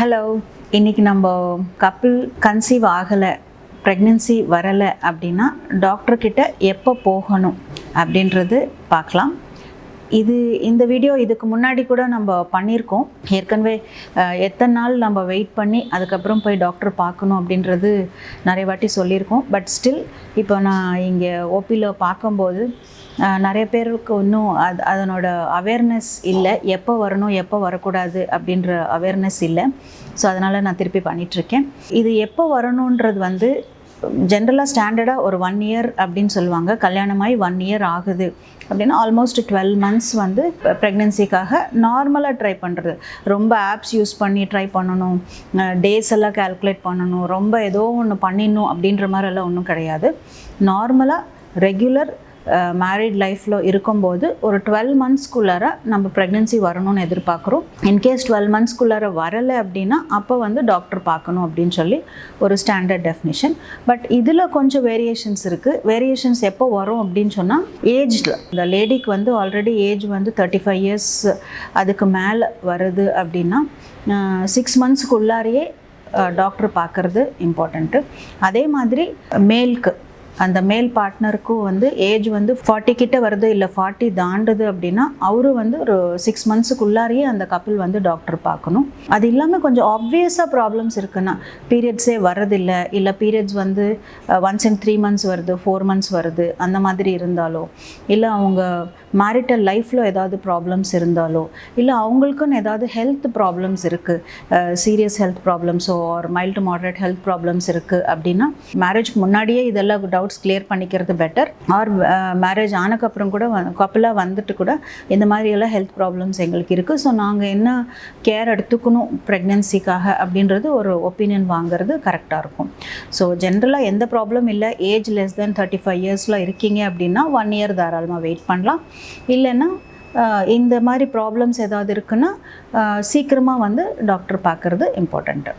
Hello, இன்றைக்கி நம்ம couple conceive ஆகலை, ப்ரெக்னென்சி வரலை அப்படின்னா டாக்டர்கிட்ட எப்போ போகணும் அப்படின்றது பார்க்கலாம். இந்த வீடியோ இதுக்கு முன்னாடி கூட நம்ம பண்ணியிருக்கோம். ஏற்கனவே எத்தனை நாள் நம்ம வெயிட் பண்ணி அதுக்கப்புறம் போய் டாக்டர் பார்க்கணும் அப்படின்றது நிறைய வாட்டி சொல்லியிருக்கோம். பட் ஸ்டில் இப்போ நான் இங்கே ஓபியில் பார்க்கும்போது நிறைய பேருக்கு இன்னும் அதனோட அவேர்னஸ் இல்லை. எப்போ வரணும் எப்போ வரக்கூடாது அப்படின்ற அவேர்னஸ் இல்லை. ஸோ அதனால் நான் திருப்பி பண்ணிகிட்ருக்கேன். இது எப்போ வரணுன்றது ஜென்ரலாக ஸ்டாண்டர்டாக ஒரு 1 இயர் அப்படின்னு சொல்லுவாங்க. கல்யாணமாகி 1 இயர் ஆகுது அப்படின்னா ஆல்மோஸ்ட் 12 months ப்ரெக்னென்சிக்காக நார்மலாக ட்ரை பண்ணுறது. ரொம்ப ஆப்ஸ் யூஸ் பண்ணி ட்ரை பண்ணணும், டேஸ் எல்லாம் கால்குலேட் பண்ணணும், ரொம்ப ஏதோ ஒன்று பண்ணிடணும் அப்படின்ற மாதிரிலாம் ஒன்றும் கிடையாது. நார்மலாக ரெகுலர் மேரிட் லைஃப்பில் இருக்கும்போது ஒரு 12 monthsக்குள்ளார நம்ம ப்ரெக்னென்சி வரணும்னு எதிர்பார்க்குறோம். இன்கேஸ் 12 monthsக்குள்ளார வரலை அப்படின்னா அப்போ டாக்டர் பார்க்கணும் அப்படின்னு சொல்லி ஒரு ஸ்டாண்டர்ட் டெஃபினிஷன். பட் இதில் கொஞ்சம் வேரியேஷன்ஸ் இருக்குது. வேரியேஷன்ஸ் எப்போ வரும் அப்படின்னு சொன்னால் ஏஜில், இந்த லேடிக்கு ஆல்ரெடி ஏஜ் 35 years அதுக்கு மேலே வருது அப்படின்னா 6 monthsக்குள்ளாரையே டாக்டர் பார்க்குறது இம்பார்ட்டண்ட்டு. அதே மாதிரி மேல்க்கு, அந்த மேல் பார்ட்னருக்கும் ஏஜ் 40 கிட்ட வருது இல்லை 40 தாண்டுது அப்படின்னா அவரு ஒரு 6 monthsக்குள்ளாரையே அந்த கப்பிள் டாக்டர் பார்க்கணும். அது இல்லாமல் கொஞ்சம் ஆப்வியஸாக ப்ராப்ளம்ஸ் இருக்குன்னா, பீரியட்ஸே வரதில்லை, இல்லை பீரியட்ஸ் once in 3 months வருது, 4 months வருது, அந்த மாதிரி இருந்தாலோ, இல்லை அவங்க மேரிட்டல் லைஃப்பில் ஏதாவது ப்ராப்ளம்ஸ் இருந்தாலோ, இல்லை அவங்களுக்குன்னு ஏதாவது ஹெல்த் ப்ராப்ளம்ஸ் இருக்குது, சீரியஸ் ஹெல்த் ப்ராப்ளம்ஸோ ஒரு mild to moderate health problems இருக்குது அப்படின்னா மேரேஜ்க்கு முன்னாடியே இதெல்லாம் டவுட்ஸ் கிளியர் பண்ணிக்கிறது பெட்டர். ஆர் மேரேஜ் ஆனக்கப்புறம் கூட கப்பலாக வந்துட்டு கூட இந்த மாதிரியெல்லாம் ஹெல்த் ப்ராப்ளம்ஸ் எங்களுக்கு இருக்குது, ஸோ நாங்கள் என்ன கேர் எடுத்துக்கணும் ப்ரெக்னென்சிக்காக அப்படின்றது ஒரு ஒப்பீனியன் வாங்கிறது கரெக்டாக இருக்கும். ஸோ ஜென்ரலாக எந்த ப்ராப்ளம் இல்லை, ஏஜ் less than 35 years இருக்கீங்க அப்படின்னா 1 year தாராளமாக வெயிட் பண்ணலாம். இல்லைன்னா இந்த மாதிரி ப்ராப்ளம்ஸ் ஏதாவது இருக்குன்னா சீக்கிரமாக டாக்டர் பார்க்குறது இம்பார்ட்டண்ட்டு.